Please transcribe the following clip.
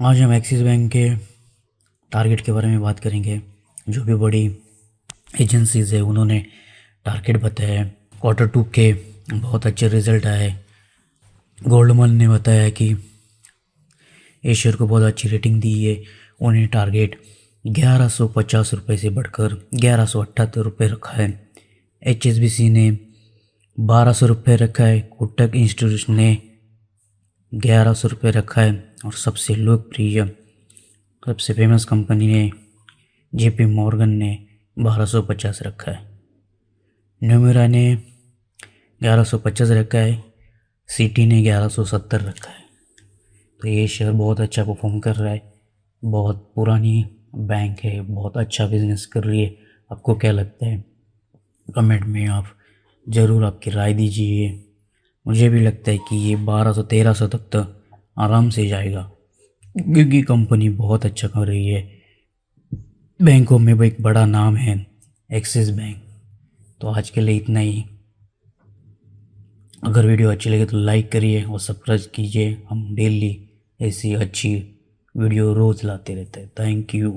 आज हम axis bank के टारगेट के बारे में बात करेंगे। जो भी बड़ी एजेंसीज़ है उन्होंने टारगेट बताया है। Q2 के बहुत अच्छे रिज़ल्ट आए। गोल्डमन ने बताया कि एशियर को बहुत अच्छी रेटिंग दी है। उन्हें टारगेट 1150 रुपये से बढ़कर 1178 रुपये रखा है। HSBC ने 1200 रुपये रखा है। कोटक इंस्टीट्यूशन ने 1100 रुपये रखा है। और सबसे लोकप्रिय सबसे फेमस कंपनी ने JP मॉर्गन ने 1250 रखा है। न्यूमेरा ने 1150 रखा है। सिटी ने 1170 रखा है। तो ये शेयर बहुत अच्छा परफॉर्म कर रहा है। बहुत पुरानी बैंक है, बहुत अच्छा बिजनेस कर रही है। आपको क्या लगता है? कमेंट में आप ज़रूर आपकी राय दीजिए। मुझे भी लगता है कि ये 1200-1300 तक तो आराम से जाएगा, क्योंकि कंपनी बहुत अच्छा कर रही है। बैंकों में भी एक बड़ा नाम है एक्सिस बैंक। तो आज के लिए इतना ही। अगर वीडियो अच्छी लगे तो लाइक करिए और सब्सक्राइब कीजिए। हम डेली ऐसी अच्छी वीडियो रोज़ लाते रहते हैं। Thank you.